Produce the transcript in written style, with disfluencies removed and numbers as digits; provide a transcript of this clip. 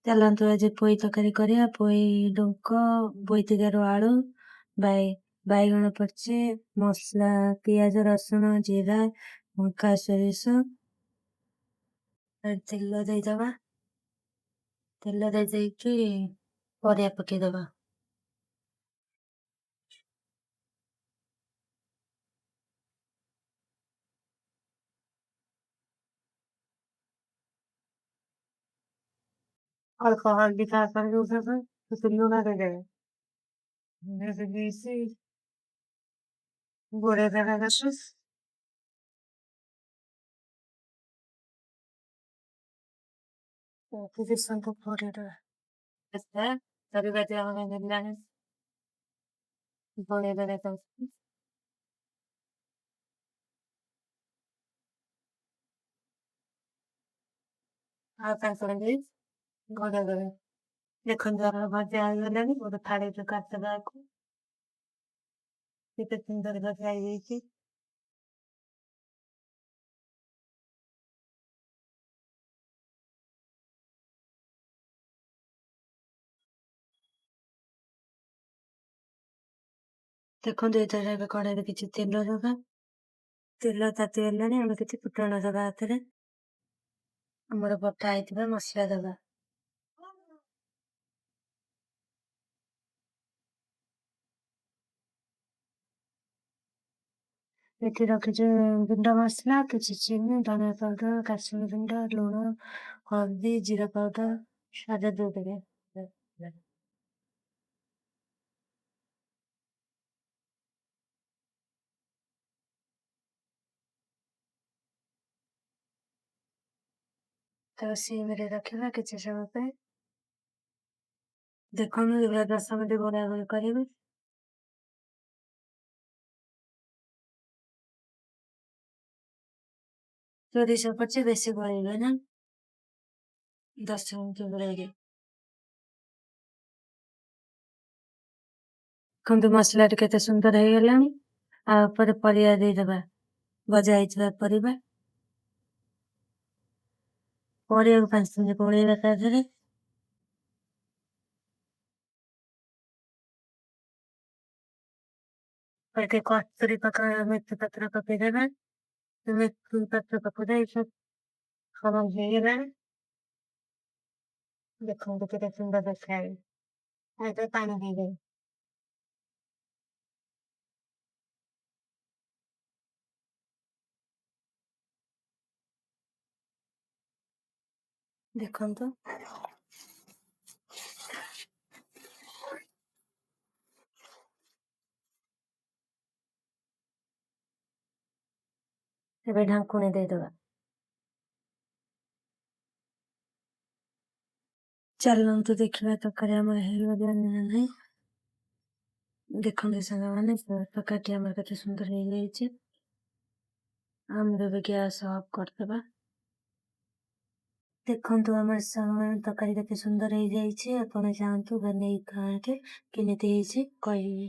ଚାଲନ୍ତୁ ଆଜି ପୋଇ ତରକାରୀ କରିବା। ପୋଇ ଡଙ୍କ, ବୋଇତିଗାର ଆଳୁ, ବାଇଗଣ ପଡିଛି, ମସଲା ପିଆଜ ରସୁଣ ଜିରା ଲଙ୍କା ସୋରିଷ। ତେଲ ଦେଇଦବା। ତେଲ ଦେଇକି ପରିବା ପକେଇଦବା। ଅଳ୍ପ ହଳଦୀ ତାପରେ ଦଉଛନ୍ତି, ଲୁଣ ଦେଇଦେବେ। ଦେଇକି ଗୋଳେଇ ଦେବା କିଛି ସମୟ ପରେ ପରିବା ହେଲାଣି ଗୋଳେଇ ଦେବେ ତାକୁ। ଆଉ କାଙ୍କଡ଼ ଦେଇ ଘୋଡେଇ ଦେବେ। ଦେଖନ୍ତୁ ଆମର ଭଜା ହେଇଗଲାଣି। ଗୋଟେ ଥାଳିରେ କାଟିଦେବା ଆକୁ। କେତେ ସୁନ୍ଦର ଭଜା ହେଇଯାଇଛି। ଦେଖନ୍ତୁ ଏଥିରେ ଏବେ କଡ଼େଇରେ କିଛି ତେଲ ଦବା। ତେଲ ତାତିଗଲାଣି। ଆମେ କିଛି ଫୁଟଣ ଦବା ହାତରେ। ଆମର ବଟା ହେଇଥିବା ମସଲା ଦବା। ଏଠି ରଖିଛୁ ଗୁଣ୍ଡ ମସଲା, କିଛି ଚିନି, ଧନିଆ ପାଉଡର, କାଶ୍ମୀର ଗୁଣ୍ଡ, ଲୁଣ, ହଳଦୀ, ଜିରା ପାଉଡର, ସ୍ୱାଦ ଦେଇଦେବେ। ତାକୁ ସିମରେ ରଖିବା କିଛି ସମୟ ପାଇଁ। ଦେଖନ୍ତୁ ଏଭଳିଆ 10 ମିନିଟ୍ ଗୋଳା ଗୋଳି କରିବେ। ସୋରିଷ ପଡିଛି, ବେଶୀ ଗୋଳେଇବେ ନା। 10 ମିନିଟ୍ ଗୋଳେଇବେ। ଦେଖନ୍ତୁ ମସଲାଟି କେତେ ସୁନ୍ଦର ହେଇଗଲାଣି। ଆଉ ଉପରେ ପରିବା ଦେଇଦବା। ଭଜା ହେଇଥିବା ପରିବାକୁ 5 ମିନିଟ୍ ଗୋଳେଇବା ତା ଦେହରେ। ଟିକେ କସ୍ତୁରୀ ମେଥି ପତ୍ର ପକେଇଦେବା। ମେଥି ପତ୍ର ପକେଇଦେଇ ସବୁ ହେଇଗଲାଣି। ଦେଖନ୍ତୁ କେତେ ସୁନ୍ଦର ଦେଖାଯାଉଛି। ଆଉ ପାଣି ଦେଇଦେବେ। ଦେଖନ୍ତୁ ଏବେ ଢାଙ୍କୁଣି ଦେଇଦବା। ଚାଲନ୍ତୁ ଦେଖିବା ତରକାରୀ ଆମର ହେଇଗଲାଣି ନା ନାହିଁ। ଦେଖନ୍ତୁ ସାଙ୍ଗମାନେ ତରକାରୀଟି ଆମର କେତେ ସୁନ୍ଦର ହେଇଯାଇଛି। ଆମର ଏବେ ଗ୍ୟାସ୍ ଅଫ୍ କରିଦେବା। ଦେଖନ୍ତୁ ଆମର ସାଙ୍ଗମାନେ ତରକାରୀ କେତେ ସୁନ୍ଦର ହେଇଯାଇଛି। ଆପଣ ଯାଆନ୍ତୁ ବନେଇ ଖାଆନ୍ତୁ। କେମିତି ହେଇଛି କହିବେ।